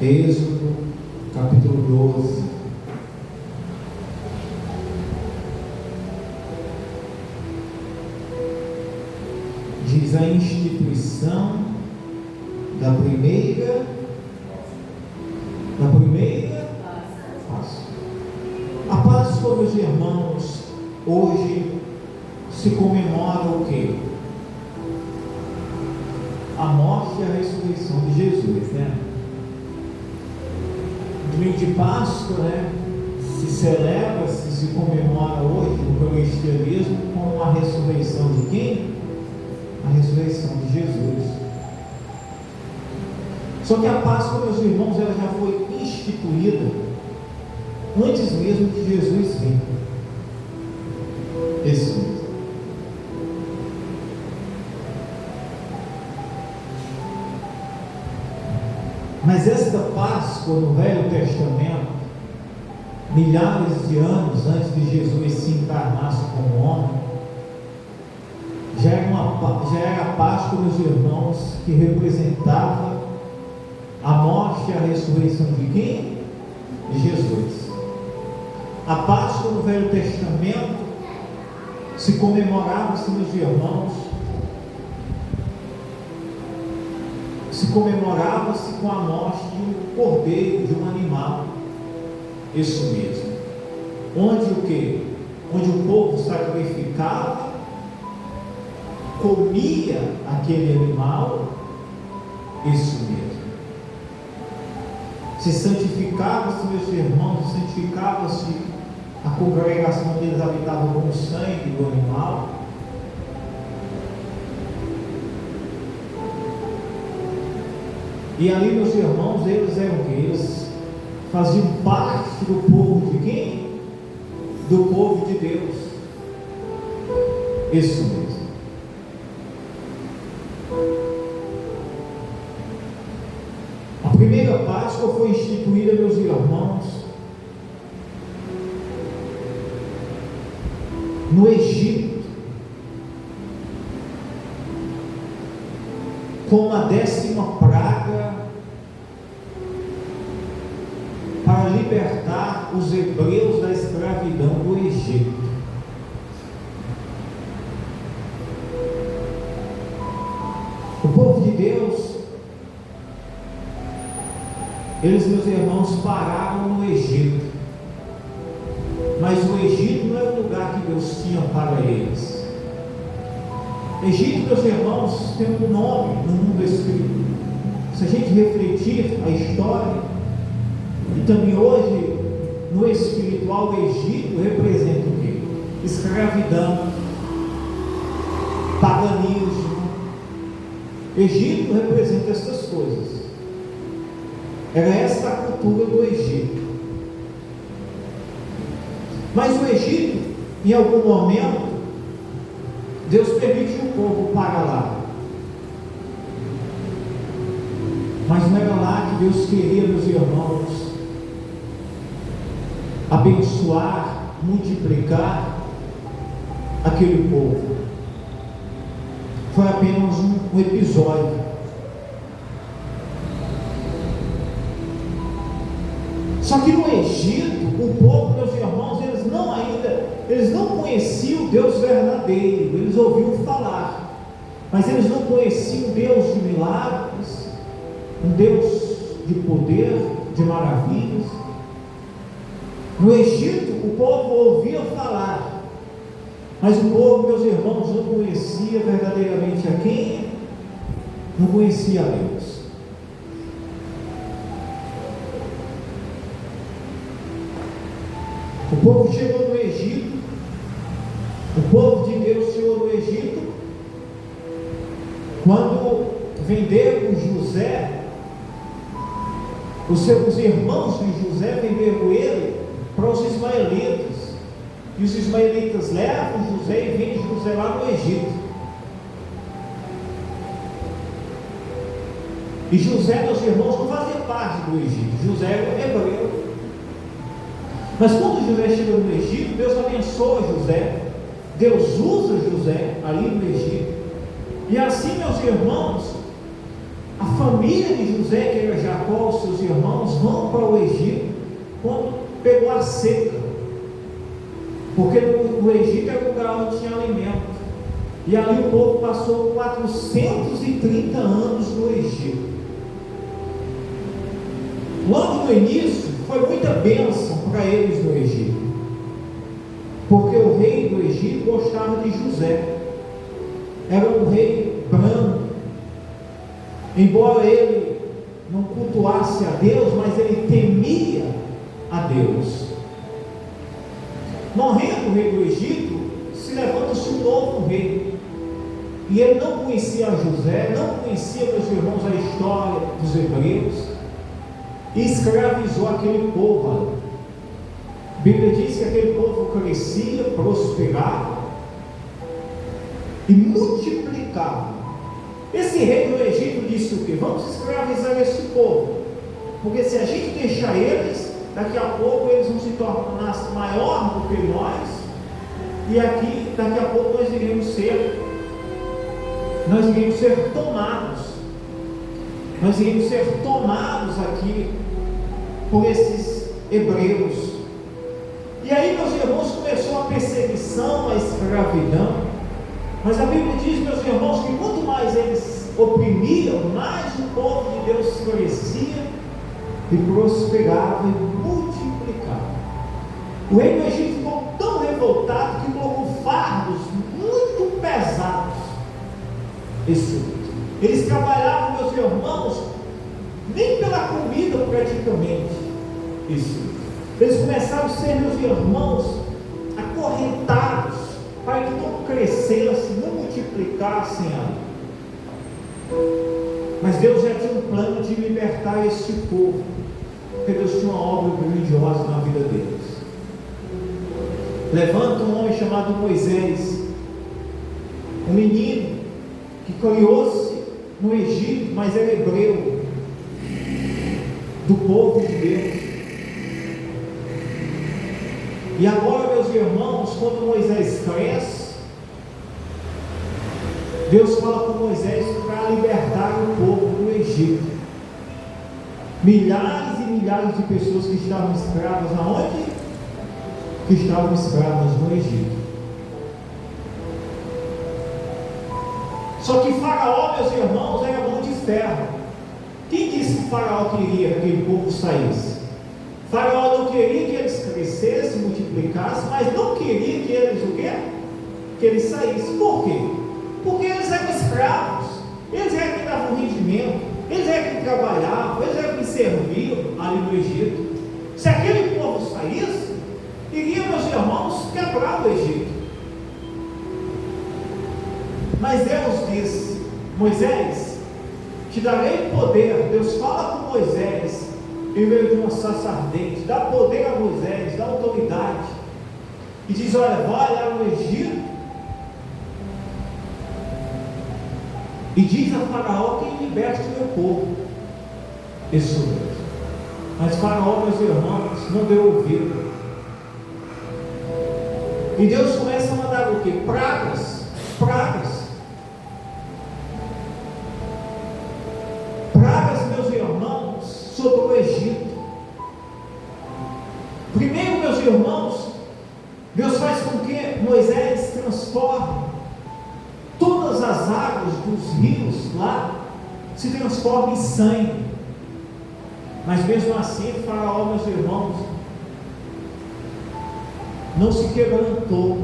Êxodo, capítulo 12. Diz a instituição da primeira Páscoa. A Páscoa, meus irmãos, hoje se comemora o quê? A morte e a ressurreição de Jesus, né? Domingo de Páscoa, né? Se celebra, se comemora hoje o cristianismo com a ressurreição de quem? A ressurreição de Jesus. Só que a Páscoa, meus irmãos, ela já foi instituída antes mesmo de Jesus vir. Isso mesmo. Mas esta Páscoa no Velho Testamento, milhares de anos antes de Jesus se encarnasse como homem, já era a Páscoa, meus irmãos, que representava a morte e a ressurreição de quem? De Jesus. A Páscoa no Velho Testamento se comemorava-se, meus irmãos, comemorava-se com a morte de um cordeiro, de um animal. Isso mesmo. Onde o quê? Onde o povo sacrificava, comia aquele animal. Isso mesmo. Se santificava-se, meus irmãos, santificava-se, a congregação deles habitava com o sangue do animal. E ali, meus irmãos, eles eram o quê? Eles faziam parte do povo de quem? Do povo de Deus. Isso mesmo. A primeira Páscoa foi instituída, meus irmãos, no Egito, como a 10ª praga, para libertar os hebreus da escravidão do Egito. O povo de Deus, eles, meus irmãos, pararam no Egito, mas o Egito não era o lugar que Deus tinha para eles. Egito, meus irmãos, tem um nome no mundo espiritual. Se a gente refletir a história, e também hoje, no espiritual, o Egito representa o quê? Escravidão, paganismo. Egito representa essas coisas. Era esta a cultura do Egito. Mas o Egito, em algum momento, Deus permitiu o povo para lá. Mas não era lá que Deus queria, meus irmãos, abençoar, multiplicar aquele povo. Foi apenas um episódio. Só que no Egito, o povo, meus irmãos, eles não conheciam o Deus verdadeiro. Eles ouviam falar, mas eles não conheciam o Deus de milagres, um Deus de poder, de maravilhas. No Egito, o povo ouvia falar, mas o povo, meus irmãos, não conhecia verdadeiramente a quem? Não conhecia a Deus. O povo chegou no Egito, o povo de Deus chegou no Egito, quando venderam José, os seus irmãos de José venderam ele para os ismaelitas, e os ismaelitas levam José e vendem José lá no Egito. E José, meus irmãos, não fazia parte do Egito. José era hebreu. Mas quando José chega no Egito, Deus abençoa José, Deus usa José ali no Egito. E assim, meus irmãos, A família de José, que era Jacó, os seus irmãos, vão para o Egito quando pegou a seca, porque o Egito era o lugar onde tinha alimento, e ali o povo passou 430 anos no Egito. Logo no início foi muita bênção para eles no Egito, porque o rei do Egito gostava de José, era um rei branco, embora ele não cultuasse a Deus, mas ele temia a Deus. Morrendo o rei do Egito, se levanta-se um novo rei, e ele não conhecia José, não conhecia, meus irmãos, a história dos hebreus, e escravizou aquele povo. A Bíblia diz que aquele povo crescia, prosperava e multiplicava. Esse rei do Egito disse o quê? Vamos escravizar esse povo, porque se a gente deixar eles, daqui a pouco eles vão se tornar maior do que nós, e aqui, daqui a pouco nós iremos ser tomados aqui por esses hebreus. E aí, meus irmãos, começou a perseguição, a escravidão. Mas a Bíblia diz, meus irmãos, que quanto mais eles oprimiam, mais o povo de Deus crescia e prosperava e multiplicava. O rei do Egito ficou tão revoltado que colocou fardos muito pesados. Eles trabalhavam, meus irmãos, nem pela comida praticamente. Eles começaram a ser, meus irmãos, acorrentados, para que não crescessem, não multiplicassem ali. Mas Deus já tinha um plano de libertar este povo, porque Deus tinha uma obra grandiosa na vida deles. Levanta um homem chamado Moisés, um menino que criou-se no Egito, mas era hebreu, do povo de Deus. E agora, meus irmãos, quando Moisés cresce, Deus fala com Moisés para libertar o povo do Egito. Milhares e milhares de pessoas que estavam escravas aonde? Que estavam escravas no Egito. Só que Faraó, meus irmãos, era mão de ferro. Quem disse que Faraó queria que aquele povo saísse? Faraó não queria que eles crescessem, multiplicassem, mas não queria que eles o quê? Que eles saíssem. Por quê? Porque eles eram escravos, eles eram que davam rendimento, eles eram que trabalhavam, eles eram que serviam ali no Egito. Se aquele povo saísse, iria, meus irmãos, quebrar o Egito. Mas Deus disse: Moisés, te darei poder. Deus fala com Moisés em meio de uma sarça ardente, dá poder a Moisés, dá autoridade, e diz: olha, vai lá no Egito e diz a Faraó que liberte o meu povo. Isso mesmo. Mas Faraó, meus irmãos, não deu ouvido. E Deus começa a mandar o quê? Pragas. Pragas, meus irmãos, sobre o Egito. Primeiro, meus irmãos, Deus faz com que Moisés transforme todas as águas dos rios lá, se transformem em sangue. Mas mesmo assim, Faraó, meus irmãos, não se quebrantou.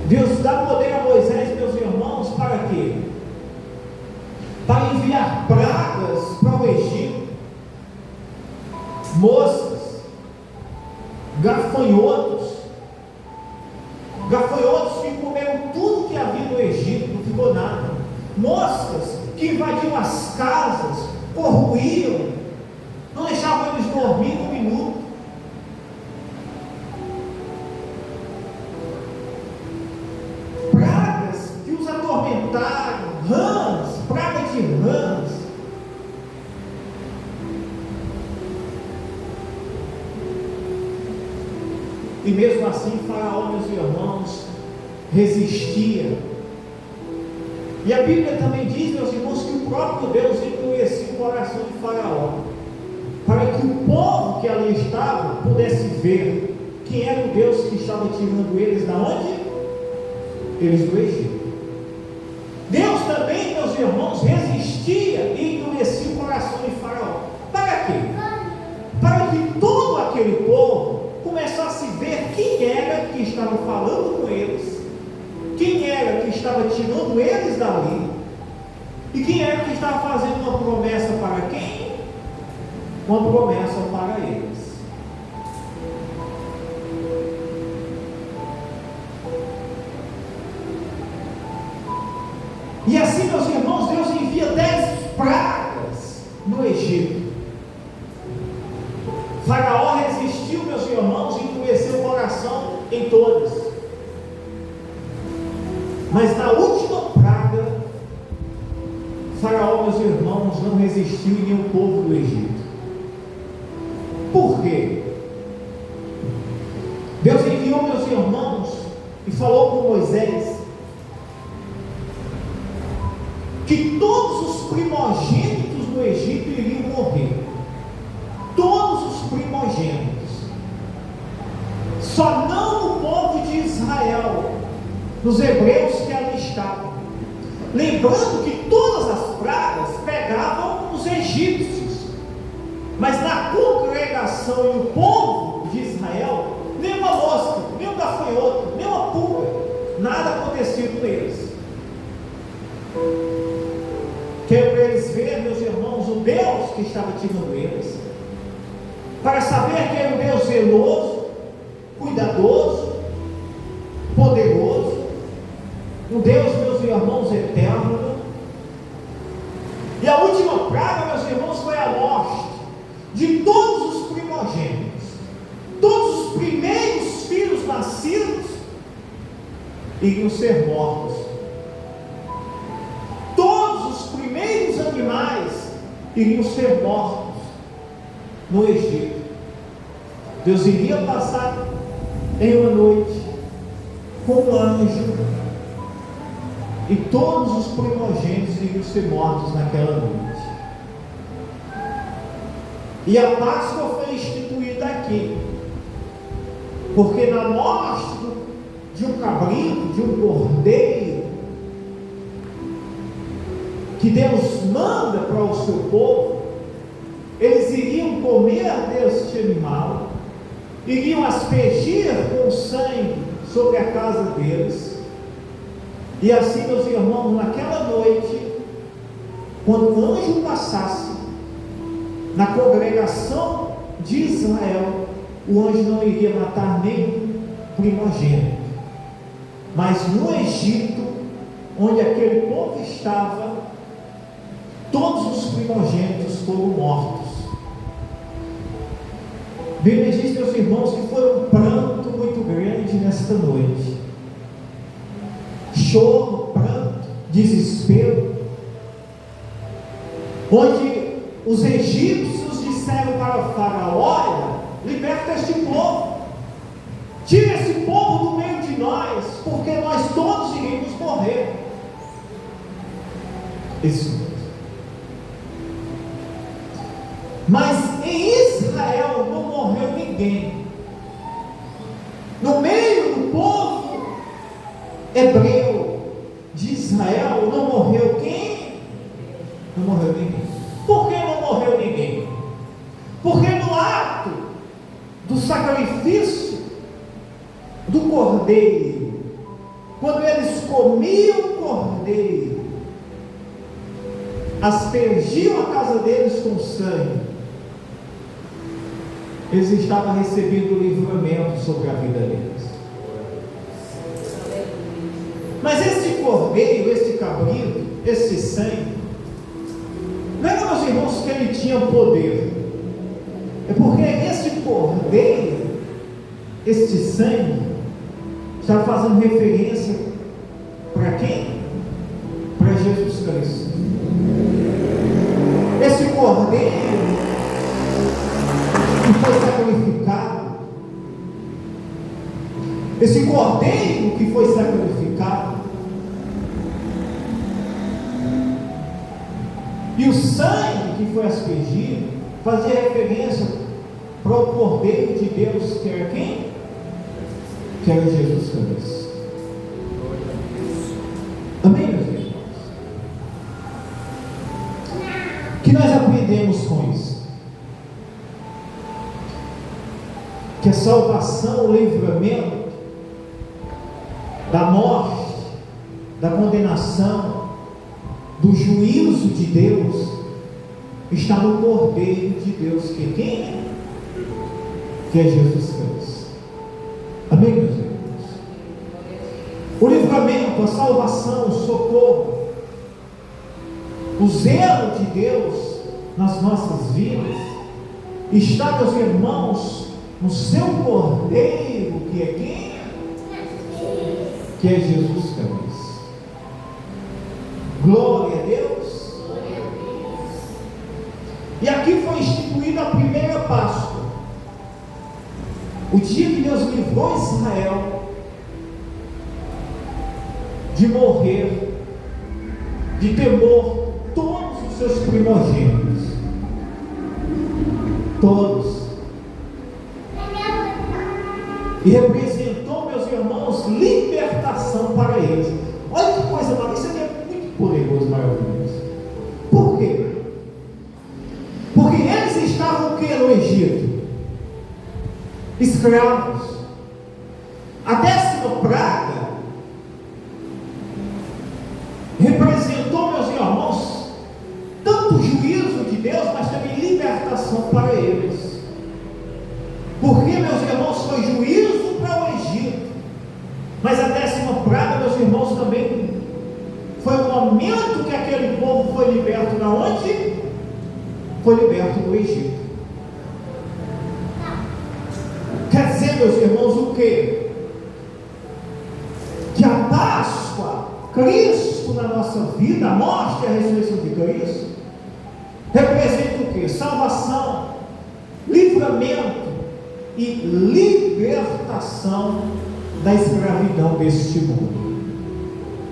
Deus dá poder a Moisés, meus irmãos, para quê? Para enviar pragas para o Egito, moscas, gafanhotos que comeram tudo que havia no Egito, não ficou nada. Moscas que invadiam as casas, corroíam, não deixavam eles dormir um minuto. Pragas que os atormentaram, rãs, praga de rãs. E mesmo assim, Faraó, meus irmãos, resistia. E a Bíblia também diz, meus irmãos, que o próprio Deus endureceu o coração de Faraó, para que o povo que ali estava pudesse ver quem era o Deus que estava tirando eles da onde? Eles do Egito. Deus também, meus irmãos, resistia e endurecia o coração de Faraó. Para quê? Para que todo aquele povo começasse a ver quem era que estava falando com eles, quem era que estava tirando eles dali, e quem era que estava fazendo uma promessa para quem? Uma promessa para eles. E assim, meus irmãos, Deus envia 10 pragas no Egito. Faraó resistiu, meus irmãos, e endureceu o coração em todas. Mas na última praga, Faraó, meus irmãos, não resistiu e nem o povo do Egito. Por quê? Deus enviou, meus irmãos, e falou com Moisés que todos os primogênitos do Egito iriam morrer. Todos os primogênitos. Só não o povo de Israel, os hebreus que ali estavam. Lembrando que todas as pragas pegavam os egípcios, mas na congregação e no povo de Israel, nenhuma mosca, nem um gafanhoto, nem uma pulga, nada acontecia com eles. Quero para eles ver, meus irmãos, o Deus que estava tirando eles, para saber que era um Deus zeloso, cuidadoso, poderoso, um Deus, meus irmãos, eterno. E a última praga, meus irmãos, foi a morte de todos os primogênitos. Todos os primeiros filhos nascidos iriam ser mortos. Todos os primeiros animais iriam ser mortos no Egito. Deus iria passar em uma noite com um anjo, e todos os primogênitos iriam ser mortos naquela noite. E a Páscoa foi instituída aqui, porque na morte de um cabrito, de um cordeiro, que Deus manda para o seu povo, eles iriam comer deste animal, iriam aspergir com sangue sobre a casa deles, e assim, meus irmãos, naquela noite, quando o anjo passasse na congregação de Israel, o anjo não iria matar nem primogênito, mas no Egito, onde aquele povo estava, todos os primogênitos foram mortos. A Bíblia diz, meus irmãos, que foi um pranto muito grande nesta noite. Choro, pranto, desespero, onde os egípcios disseram para Faraó: olha, liberta este povo, tira esse povo do meio de nós, porque nós todos iremos morrer. Isso mesmo. Mas em Israel não morreu ninguém. No meio do povo hebreu de Israel não morreu quem? Não morreu ninguém. Por que não morreu ninguém? Porque no ato do sacrifício do cordeiro, quando eles comiam o cordeiro, aspergiam a casa deles com sangue, eles estavam recebendo livramento sobre a vida deles. Mas esse cordeiro, esse cabrito, esse sangue, não era, meus irmãos, que ele tinha poder. É porque esse cordeiro, este sangue, está fazendo referência para quem? Para Jesus Cristo. Esse cordeiro que foi sacrificado, esse cordeiro que foi sacrificado, E o sangue que foi aspergido fazia referência para o Cordeiro de Deus, que era quem? Que era Jesus Cristo. Amém, meus irmãos? O que nós aprendemos com isso? Que a salvação, o livramento da morte, da condenação, do juízo de Deus está no Cordeiro de Deus, que é quem? Que é Jesus Cristo. Amém, meus irmãos? O livramento, a salvação, o socorro, o zelo de Deus nas nossas vidas está, meus irmãos, no seu Cordeiro, que é quem? Que é Jesus Cristo. Glória a Deus. E aqui foi instituída a primeira Páscoa, o dia que Deus livrou Israel de morrer, de temor todos os seus primogênitos, todos, e representou, meus irmãos, libertação para eles. Olha que coisa maravilhosa, isso aqui é muito poderoso, maravilhoso. Por quê? Porque eles estavam o que no Egito? Escravos. A 10ª praga representou, meus irmãos, tanto juízo de Deus, mas também libertação para eles. Porque, meus irmãos, foi juízo para o Egito, mas a 10ª praga, meus irmãos, também foi o momento que aquele povo foi liberto da onde? Foi liberto do Egito. Quer dizer, meus irmãos, o quê? Que a Páscoa, Cristo na nossa vida, a morte e a ressurreição de Cristo, representa o quê? Salvação, livramento e libertação da escravidão deste mundo.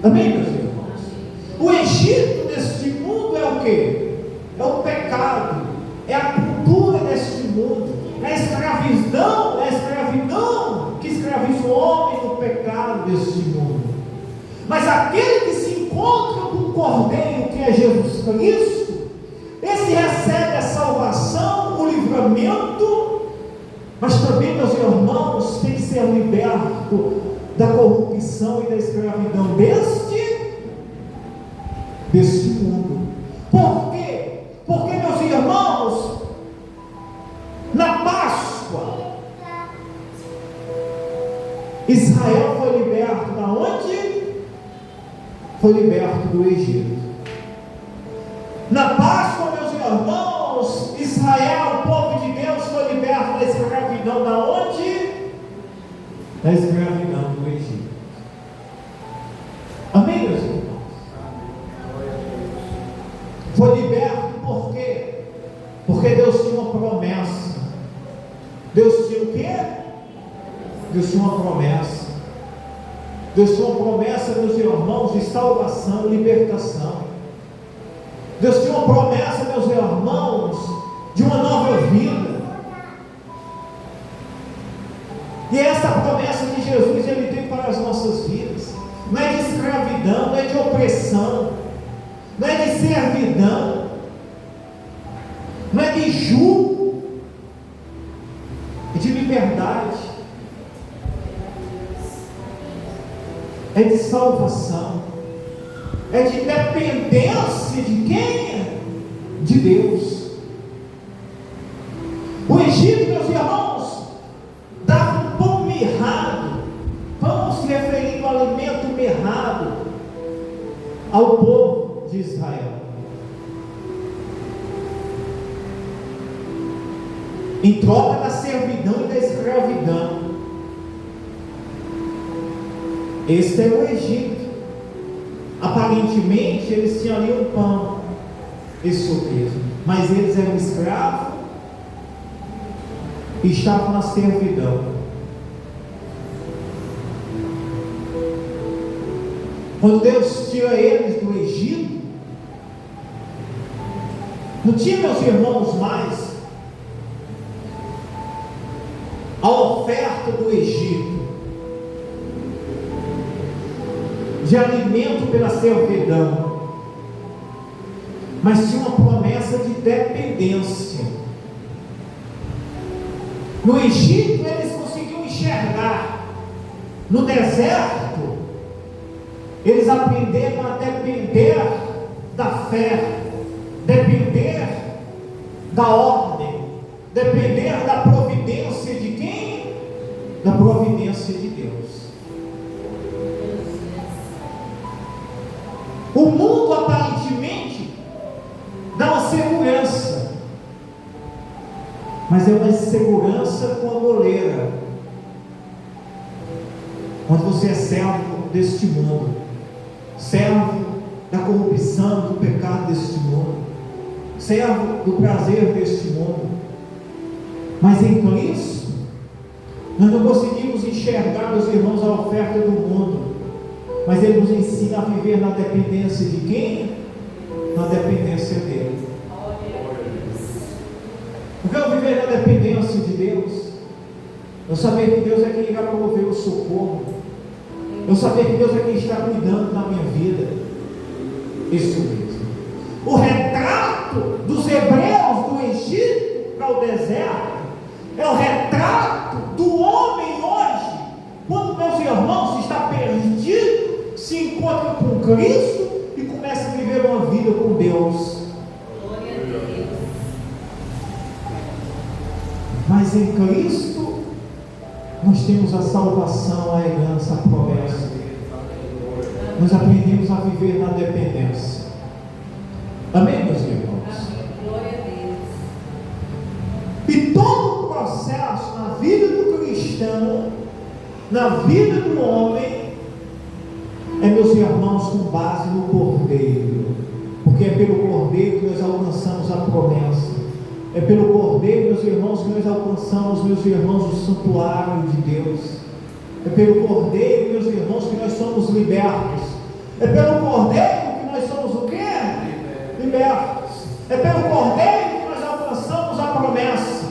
Amém, meus irmãos? O Egito deste mundo é o quê? É o pecado, é a cultura deste mundo, é a escravidão que escraviza o homem no pecado deste mundo. Mas aquele que se encontra com o Cordeiro, que é Jesus Cristo, esse recebe a salvação, o livramento, mas também, meus irmãos, tem que ser liberto da corrupção e da escravidão deste mundo. Por quê? Porque, meus irmãos, na Páscoa, Israel foi liberto da onde? Foi liberto do Egito. Na Páscoa, meus irmãos, Israel, o povo de Deus, foi liberto da escravidão da onde? Da escravidão do Egito. Amém, meus irmãos? Foi liberto por quê? Porque Deus tinha uma promessa. Deus tinha o quê? Deus tinha uma promessa. Deus tinha uma promessa, meus irmãos, de salvação, libertação. Deus tinha uma promessa, meus irmãos, de uma nova vida. E essa promessa de Jesus, Ele tem para as nossas vidas. Não é de escravidão, não é de opressão, não é de servidão, não é de jugo, é de liberdade, é de salvação, é de dependência de quem? De Deus. O Egito, meus irmãos, dava um pão mirrado, vamos se referindo ao alimento mirrado ao povo de Israel. Em troca da servidão e da escravidão. Este é o Egito. Aparentemente eles tinham ali um pão, isso mesmo, mas eles eram escravos e estavam na servidão. Quando Deus tira eles do Egito, Não tinha, meus irmãos, mais a oferta do Egito de alimento pela servidão, mas tinha uma promessa de dependência. No Egito eles conseguiam enxergar, no deserto eles aprenderam a depender da fé, depender da ordem, depender da providência de quem? Da providência de Deus. O mundo aparentemente dá uma segurança, mas é uma segurança com a moleira, quando você é servo deste mundo, servo da corrupção, do pecado deste mundo, servo do prazer deste mundo. Mas em Cristo nós não conseguimos enxergar, meus irmãos, a oferta do mundo, mas Ele nos ensina a viver na dependência de quem? Na dependência dEle. O que é viver na dependência de Deus? Eu saber que Deus é quem irá promover o socorro, eu saber que Deus é quem está cuidando da minha vida. Isso mesmo. O retrato dos hebreus do Egito para o deserto é o retrato do homem hoje, quando, meus irmãos, está perdido, se encontra com Cristo e começa a viver uma vida com Deus. Glória a Deus. Mas em Cristo nós temos a salvação, a herança, a promessa. Nós aprendemos a viver na dependência. Amém, meus irmãos? Amém. Glória a Deus. E todo o processo na vida do cristão, na vida do homem, é, meus irmãos, com base no Cordeiro, porque é pelo Cordeiro que nós alcançamos a promessa, é pelo Cordeiro, meus irmãos, que nós alcançamos, meus irmãos, o santuário de Deus, é pelo Cordeiro, meus irmãos, que nós somos libertos, é pelo Cordeiro que nós somos o quê? Libertos. É pelo Cordeiro que nós alcançamos a promessa,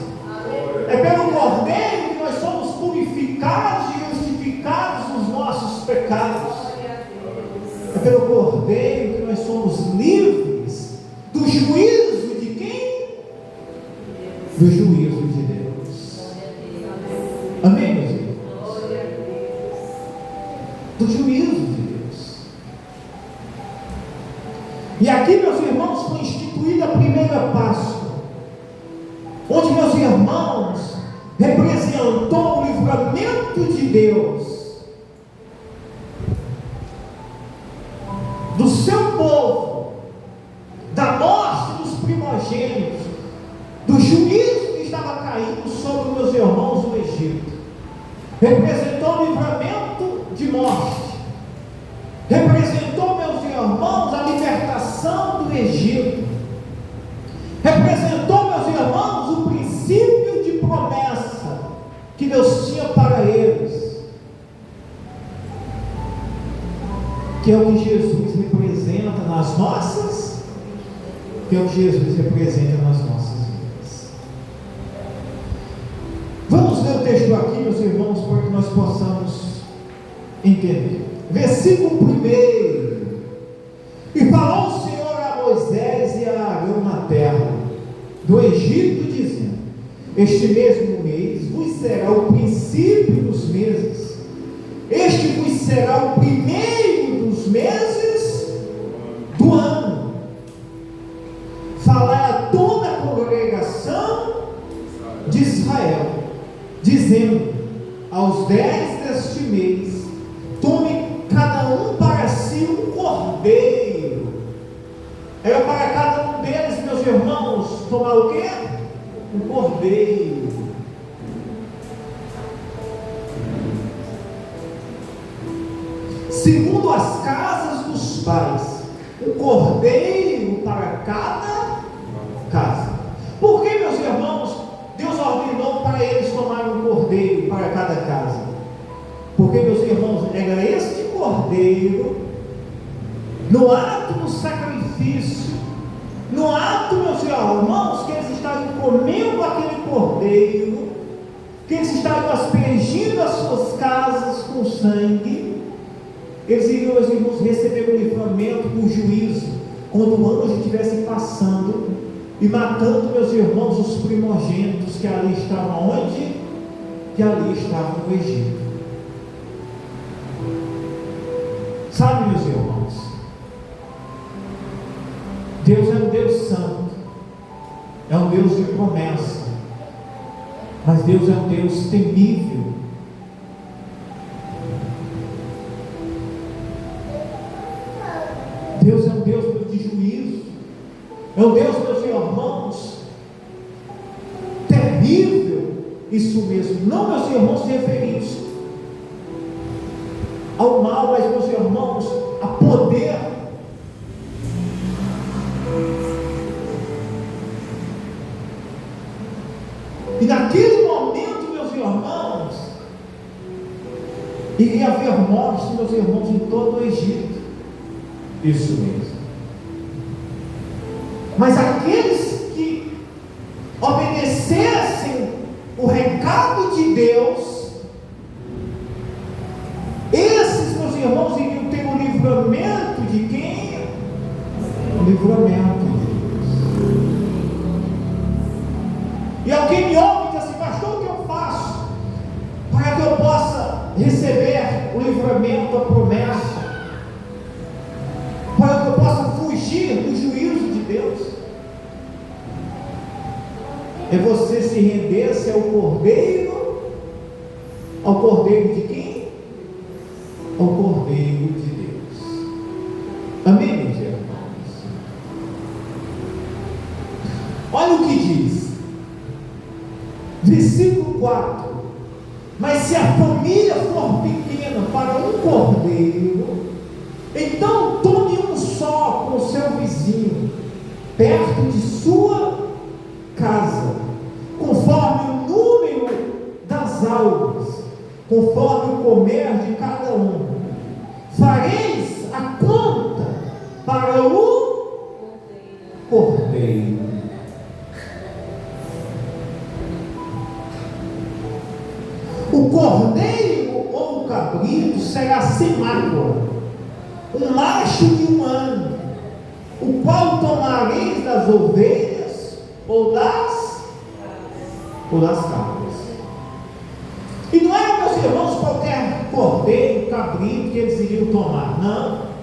é pelo Cordeiro que nós somos purificados e justificados dos nossos pecados, é pelo Cordeiro que nós somos livres do juízo de quem? Do juízo de Deus. Amém, meus irmãos? Do juízo de Deus. E aqui, meus irmãos, foi instituída a primeira Páscoa, onde, meus irmãos, representou o livramento de Deus do seu povo, da morte dos primogênitos, do juízo que estava caindo sobre os meus irmãos no Egito. Representou o livramento de morte, representou, meus irmãos, a libertação do Egito, representou, meus irmãos, o princípio de promessa que Deus tinha para eles, que é o que Jesus representa nas nossas, que é o que Jesus representa nas nossas vidas. Vamos ler o texto aqui, meus irmãos, para que nós possamos entender. Versículo 1: E falou o Senhor a Moisés e a Arão na terra do Egito, dizendo: Este mesmo mês vos será o princípio dos meses, este vos será o primeiro dos meses do ano. Falai a toda a congregação de Israel, dizendo: aos 10 deste mês, tome cada um para si um cordeiro. Era para cada um deles, meus irmãos, tomar o quê? Um cordeiro. Segundo as casas dos pais, um cordeiro para cada casa. Por que, meus irmãos, Deus ordenou para eles tomarem um cordeiro para cada casa? Porque, meus irmãos, era este cordeiro, no ato do sacrifício, No ato, meus irmãos, que eles estavam comendo aquele cordeiro, que eles estavam aspergindo as suas casas com sangue, eles iriam, meus irmãos, receber o livramento, o juízo, quando o anjo estivesse passando e matando, meus irmãos, os primogênitos que ali estavam onde? Que ali estavam no Egito. Sabe, meus irmãos, Deus é um Deus santo, é um Deus de promessa, mas Deus é um Deus temível. Deus é um Deus de juízo, é um Deus, meus irmãos, terrível, isso mesmo, não, meus irmãos, se referidos ao mal, mas, meus irmãos, a poder. E naquele momento, meus irmãos, iria haver morte, meus irmãos, em todo o Egito. Isso mesmo. Mas aqueles que obedecessem o recado de Deus, esses, meus irmãos, iriam ter o livramento de quem? O livramento de Deus. E alguém me ouve e diz assim: pastor, o que eu faço para que eu possa receber o livramento, a promessa, para que eu possa fugir do juízo de Deus? É você se render-se ao cordeiro de quem? Ao cordeiro de Deus. Amém, meus irmãos? Olha o que diz, versículo 4: mas se a família for pequena para um cordeiro, então tome um só com o seu vizinho, perto de sua casa, conforme o número das almas, conforme o comer de cada um. Fareis a conta para o cordeiro. O cordeiro ou o cabrito será sem mácula, um macho de 1 ano, o qual tomareis das ovelhas ou das cabras. E não era, meus irmãos, qualquer cordeiro, cabrito que eles iriam tomar, não.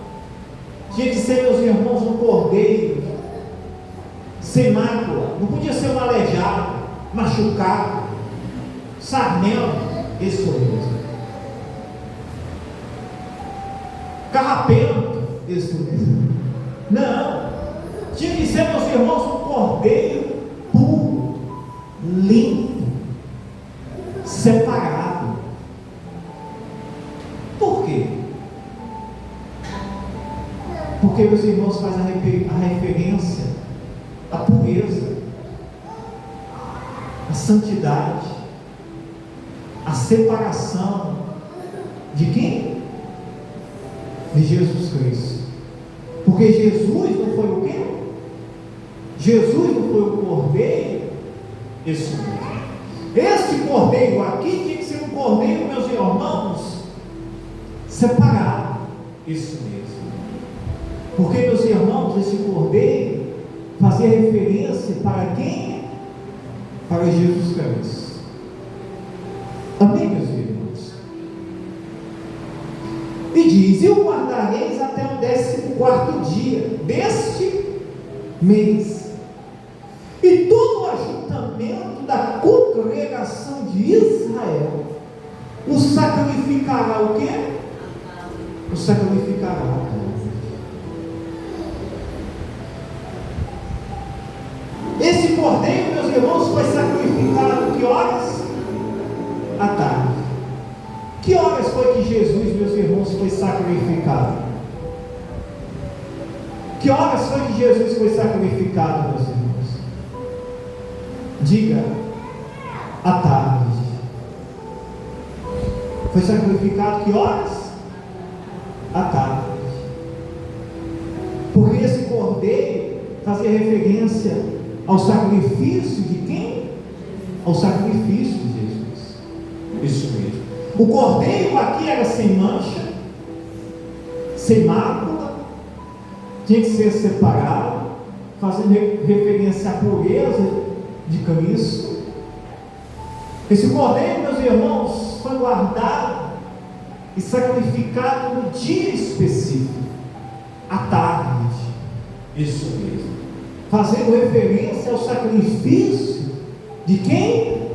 Tinha que ser, meus irmãos, um cordeiro sem mácula. Não podia ser um aleijado, machucado, sarnento, isso mesmo, carrapento, isso mesmo. Não, tinha que ser, meus irmãos, um cordeiro puro, limpo, separado. Por quê? Porque, meus irmãos, faz a referência à pureza, à santidade, à separação de quem? De Jesus Cristo. Porque Jesus não foi o quê? Jesus não foi o cordeiro? Isso mesmo. Este cordeiro aqui tinha que ser um cordeiro, meus irmãos, separado. Isso mesmo. Porque, meus irmãos, esse cordeiro fazia referência para quem? Para Jesus Cristo. Amém, meus irmãos? E diz: e o guardareis até o 14º dia deste mês, e todo o ajuntamento da congregação de Israel o sacrificará o quê? O sacrificará. Esse cordeiro, meus irmãos, foi sacrificado que horas? À tarde. Que horas foi que Jesus, meus irmãos, foi sacrificado? Que horas foi que Jesus foi sacrificado, meus irmãos? Diga: à tarde. Foi sacrificado que horas? À tarde. Porque esse cordeiro fazia referência ao sacrifício de quem? Ao sacrifício de Jesus. Isso mesmo. O cordeiro aqui era sem mancha, sem mácula, tinha que ser separado, fazendo referência à pureza de Cristo. Esse cordeiro, meus irmãos, foi guardado e sacrificado no dia específico, à tarde. Isso mesmo. Fazendo referência ao sacrifício de quem?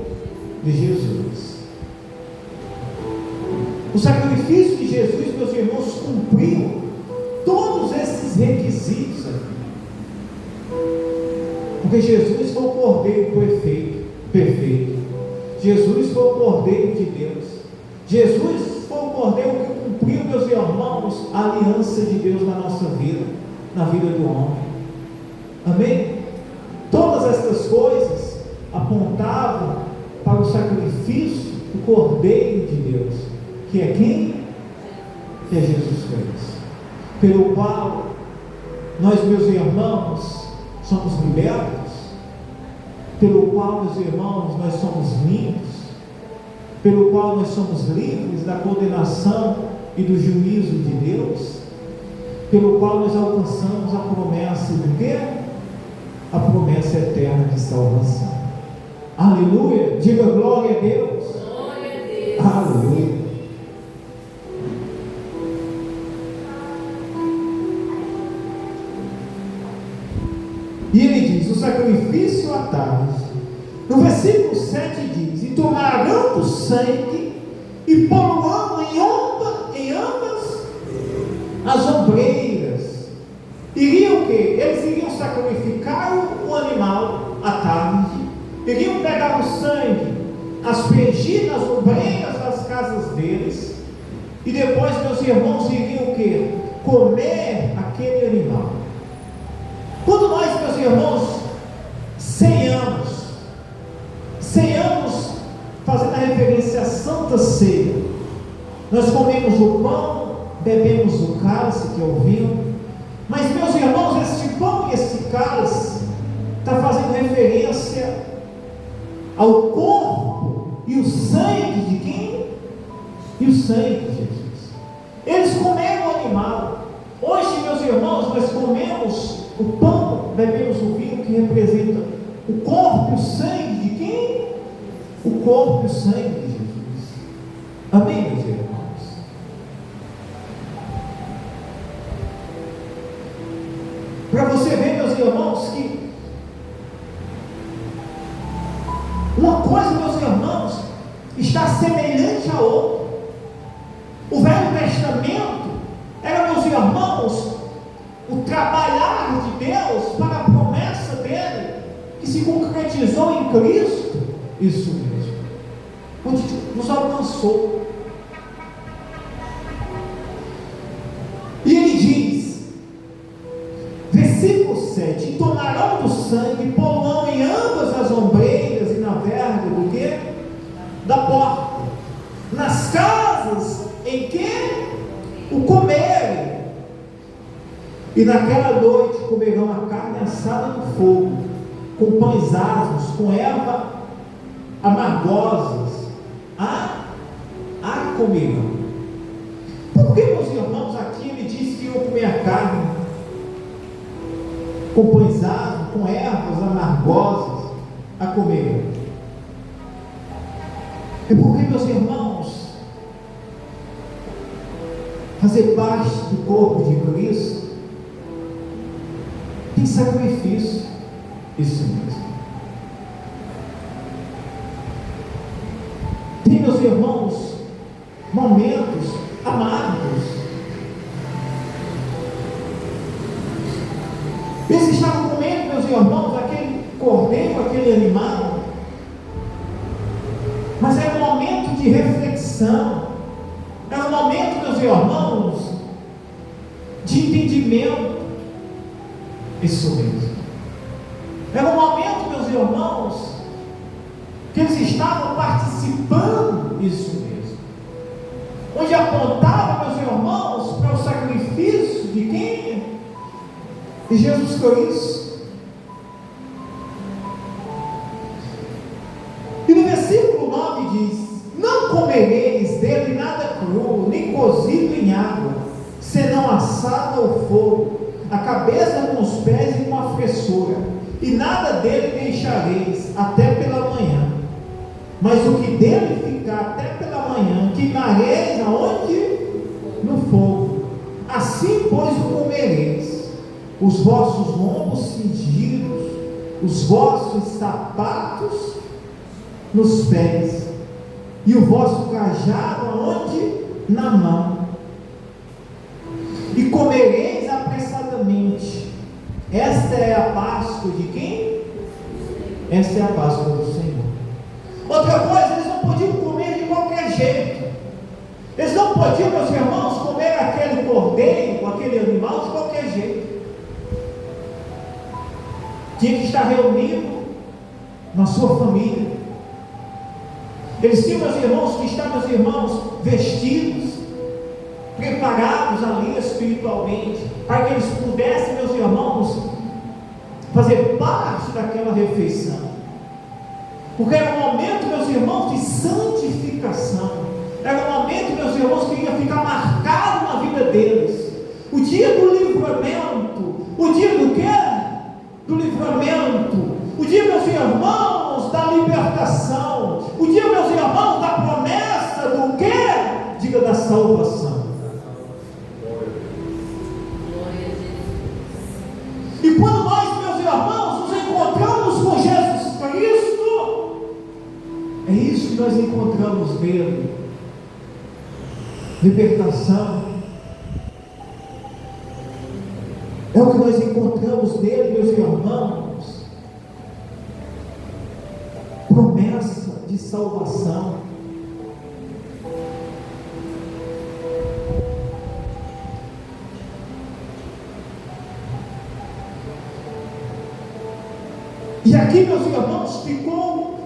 De Jesus. O sacrifício de Jesus, meus irmãos, cumpriu todos esses requisitos aqui. Porque Jesus foi o cordeiro perfeito. Jesus foi o cordeiro de Deus. Jesus foi o cordeiro que cumpriu, meus irmãos, a aliança de Deus na nossa vida, na vida do homem. Amém? Todas estas coisas apontavam para o sacrifício do cordeiro de Deus, que é quem? Que é Jesus Cristo, pelo qual nós, meus irmãos, somos libertos, pelo qual, meus irmãos, nós somos limpos, pelo qual nós somos livres da condenação e do juízo de Deus, pelo qual nós alcançamos a promessa de quê? A promessa eterna de salvação. Aleluia! Diga glória a Deus. Glória a Deus. Aleluia! E ele diz, o sacrifício à tarde. No versículo 7 diz, e tomarão do sangue e pô-lo em ambas as ombreiras. Iriam o quê? Eles iriam sacrificar o animal à tarde, iriam pegar o sangue, aspergir nas ombreiras das casas deles, e depois, meus irmãos, iriam o quê? Comer aquele animal. Quando nós, meus irmãos, ceiamos, fazendo a referência à Santa Ceia, nós comemos o pão, bebemos o cálice, que é o vinho, mas, meus irmãos, este pão e este cálice está fazendo referência ao corpo e o sangue de quem? E o sangue de Jesus. Eles comeram o animal. Hoje, meus irmãos, nós comemos o pão, bebemos o vinho, que representa o corpo e o sangue de quem? O corpo e o sangue de Jesus. Amém, meus irmãos? Para você ver, meus irmãos, que uma coisa, meus irmãos, está semelhante à outra. O Velho Testamento era, meus irmãos, o trabalhar de Deus para a promessa dele, que se concretizou em Cristo. Isso mesmo, onde nos alcançou. E ele diz, versículo 7, e tomarão do sangue, pô-lo em ambas as ombreiras e na verga do quê? Da porta, nas casas em que o comerem. E naquela noite comerão a carne assada no fogo, com pães asmos, com erva amargosas, comerão. Por que, meus irmãos, aqui ele diz que iam comer a carne com pães asmos, com ervas amargosas, a comerão? É porque, meus irmãos, fazer parte do corpo de Cristo tem sacrifício. Isso mesmo. Tem, meus irmãos, momentos amargos. Eles estavam comendo, meus irmãos, aquele cordeiro, aquele animal, mas era um momento de reflexão, era um momento, meus irmãos, de entendimento. Isso mesmo. Era um momento, meus irmãos, que eles estavam participando disso mesmo, onde apontava, meus irmãos, para o sacrifício de quem? De Jesus Cristo. a cabeça com os pés e com a fressura, e nada dele deixareis até pela manhã. Mas o que dele ficar até pela manhã, queimareis aonde? No fogo. Assim, pois, o comereis, os vossos lombos cingidos, os vossos sapatos nos pés, e o vosso cajado aonde? Na mão. E comereis apressadamente. Esta é a Páscoa de quem? Esta é a Páscoa do Senhor. Outra coisa, eles não podiam comer de qualquer jeito. Eles não podiam, meus irmãos, comer aquele cordeiro, aquele animal de qualquer jeito. Tinha que estar reunido na sua família. Eles tinham, meus irmãos, que estar, meus irmãos, vestidos, preparados ali espiritualmente, para que eles pudessem, meus irmãos, fazer parte daquela refeição. Porque era um momento, meus irmãos, de santificação. Era um momento, meus irmãos, que ia ficar marcado na vida deles. O dia do livramento. O dia do quê? Do livramento. O dia, meus irmãos, da libertação. O dia, meus irmãos, da promessa do quê? Diga, da salvação. E quando nós, meus irmãos, nos encontramos com Jesus Cristo, é isso que nós encontramos nele: libertação. É o que nós encontramos nele, meus irmãos, promessa de salvação. E aqui, meus irmãos, ficou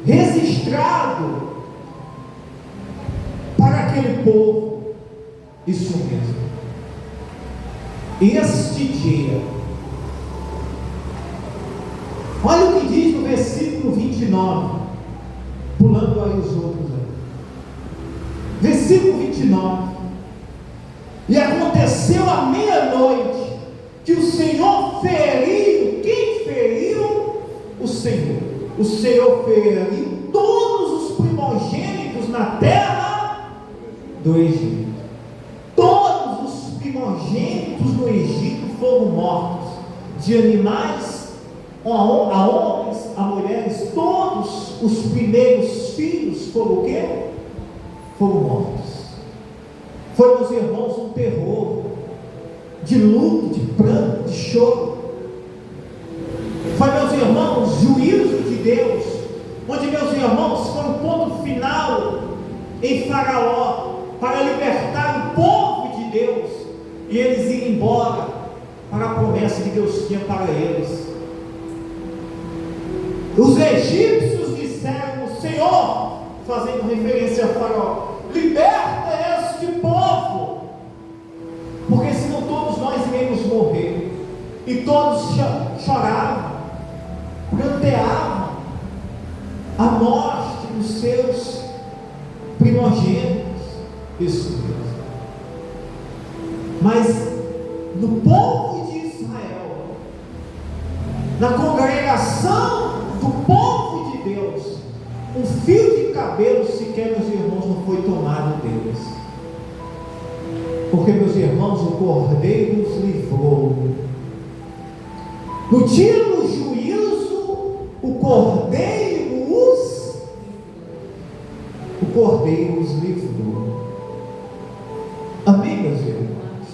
registrado para aquele povo, isso mesmo, este dia. Olha o que diz no versículo 29, pulando aí os outros aí. Versículo 29: e aconteceu à meia-noite que o Senhor feriu. Quem feriu? O Senhor. O Senhor feriu todos os primogênitos na terra do Egito. Todos os primogênitos no Egito foram mortos, de animais, a homens, a mulheres. Todos os primeiros filhos foram o quê? Foram mortos. Foi, meus irmãos, um terror de luto, de pranto, de choro. Foi, meus irmãos, juízo de Deus, onde, meus irmãos, foi o ponto final em Faraó, para libertar o povo de Deus, e eles irem embora para a promessa que Deus tinha para eles. Os egípcios disseram: Senhor, fazendo referência a Faraó, liberta este povo, porque senão todos nós iremos morrer. E todos choravam, pranteavam a morte dos seus primogênitos. Isso mesmo. Mas no povo de Israel, na congregação do povo de Deus, um fio de cabelo sequer, meus irmãos, não foi tomado deles. Porque, meus irmãos, o Cordeiro os livrou. No dia do juízo, o Cordeiro os livrou. Amém, meus irmãos?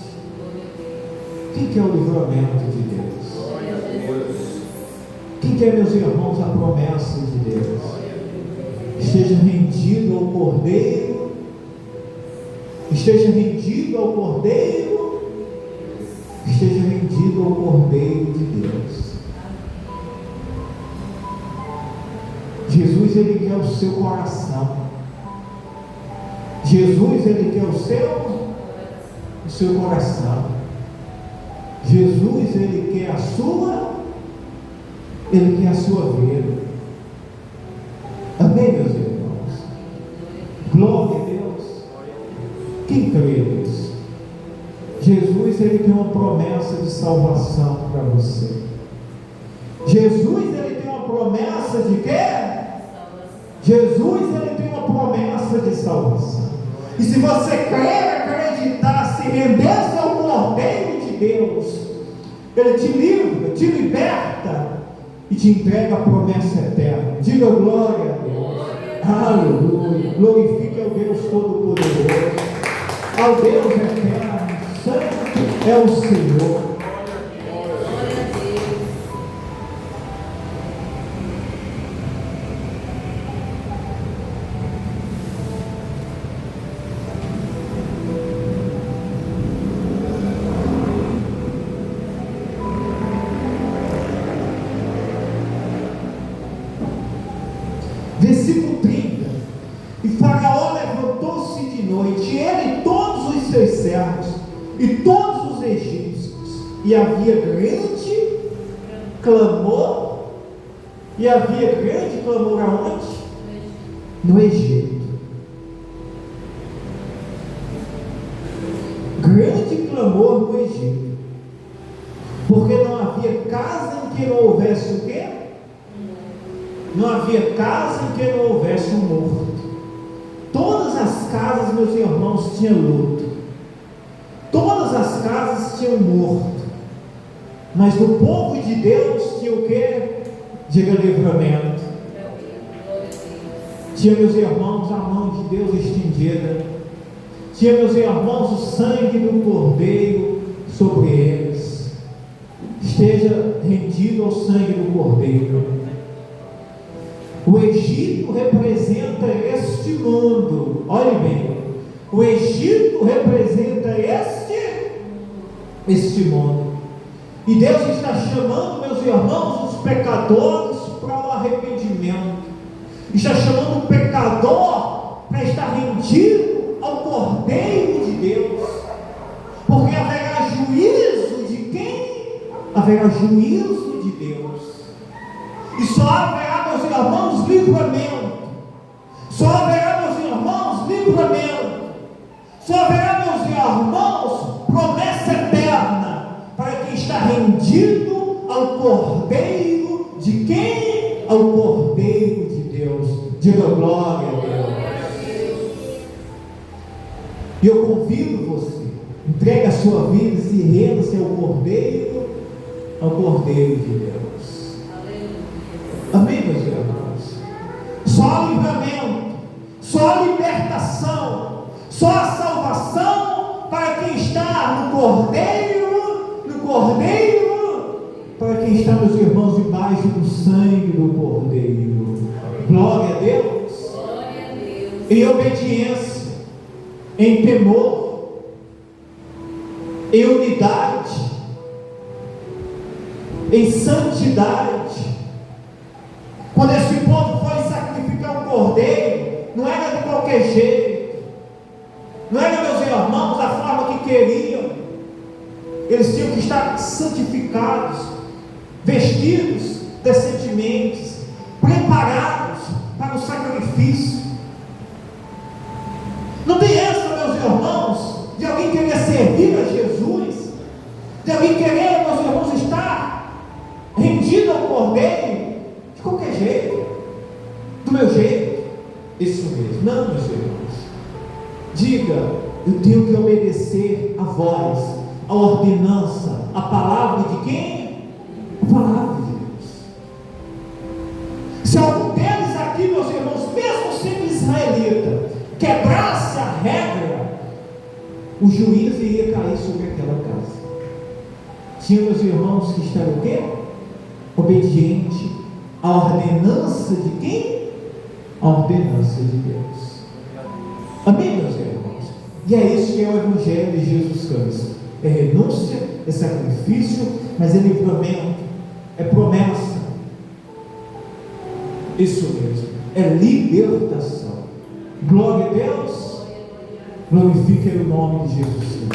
Quem quer o livramento de Deus? Quem quer, meus irmãos, a promessa de Deus? Esteja rendido ao Cordeiro. Esteja rendido ao Cordeiro. Esteja rendido ao Cordeiro de Deus. Jesus, Ele quer o seu coração. Jesus, Ele quer o seu coração. Jesus, Ele quer a sua vida. Amém, meus irmãos? Glória a Deus. Quem crê nisso? Jesus, Ele tem uma promessa de salvação para você. Jesus, ele tem uma promessa de quê? Jesus, ele tem uma promessa de salvação. E se você crer, acreditar, se render ao Cordeiro de Deus, ele te livra, te liberta e te entrega a promessa eterna. Diga glória a Deus. Aleluia. Glorifique ao Deus Todo-Poderoso, ao Deus eterno. Santo é o Senhor. Versículo 30. E Faraó levantou-se de noite, ele e todos os seus servos, e todos os egípcios, e havia grande clamor. E havia grande clamor aonde? No Egito. Grande clamor no Egito, porque não havia casa em que não houvesse o quê? Não havia casa em que não houvesse um morto. Todas as casas, meus irmãos, tinham luto. Todas as casas tinham morto. Mas no povo de Deus tinha o quê? Diga livramento. Tinha, meus irmãos, a mão de Deus estendida. Tinha, meus irmãos, o sangue do Cordeiro sobre eles. Esteja rendido ao sangue do Cordeiro. O Egito representa este mundo. Olhe bem. O Egito representa este mundo. E Deus está chamando, meus irmãos, os pecadores para o arrependimento. Está chamando o pecador para estar rendido ao Cordeiro de Deus. Porque haverá juízo de quem? Haverá juízo de Deus. E só haverá, meus irmãos, livramento. Só haverá, meus irmãos, livramento. Só haverá, meus irmãos, promessa eterna para quem está rendido ao Cordeiro de quem? Ao Cordeiro de Deus. Diga glória a Deus. E eu convido você, entregue a sua vida e se renda-se ao Cordeiro de Deus. Amém, meus irmãos? Só livramento, só libertação, só a salvação para quem está no Cordeiro, para quem está, meus irmãos, debaixo do sangue do Cordeiro. Glória a Deus. Glória a Deus. Em obediência, em temor, em unidade, em santidade. Quando esse povo foi sacrificar um cordeiro, não era de qualquer jeito, não era, meus irmãos, da forma que queriam. Eles tinham que estar santificados, vestidos decentemente, preparados para o sacrifício. Não tem essa, meus irmãos, de alguém querer servir a Jesus, de alguém querer, meus irmãos, estar rendido ao cordeiro de qualquer jeito, do meu jeito. Isso mesmo. Não, meus irmãos. Diga: eu tenho que obedecer a voz, a ordenança, a palavra de quem? A palavra de Deus. Se algum deles aqui, meus irmãos, mesmo sendo israelita, quebrasse a regra, o juízo iria cair sobre aquela casa. Tinha, meus irmãos, que estar o quê? Obediente à ordenança de quem? A ordenança de Deus. Amém, meus irmãos? E é isso que é o Evangelho de Jesus Cristo. É renúncia, é sacrifício, mas é livramento, é promessa. Isso mesmo, é libertação. Glória a Deus. Glorifique o nome de Jesus Cristo.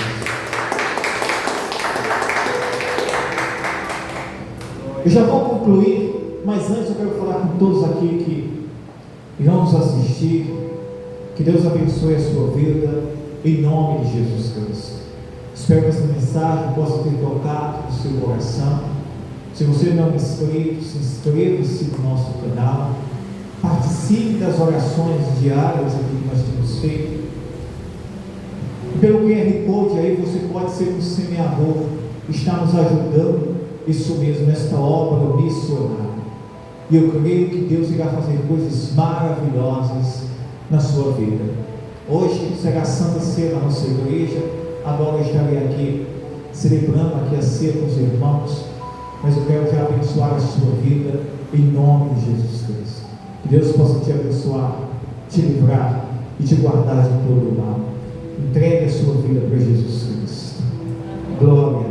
Eu já vou concluir, mas antes eu quero falar com todos aqui que irão nos assistir. Que Deus abençoe a sua vida, em nome de Jesus Cristo. Espero que essa mensagem possa ter tocado no seu coração. Se você não é inscrito, se inscreva-se no nosso canal. Participe das orações diárias aqui que nós temos feito. E pelo QR Code aí você pode ser um semeador, está nos ajudando, isso mesmo, nesta obra missionária. E eu creio que Deus irá fazer coisas maravilhosas na sua vida. Hoje será a Santa Ceia na nossa igreja. Agora eu estarei aqui celebrando aqui a ceia com os irmãos, mas eu quero já abençoar a sua vida em nome de Jesus Cristo. Que Deus possa te abençoar, te livrar e te guardar de todo o mal. Entregue a sua vida para Jesus Cristo. Glória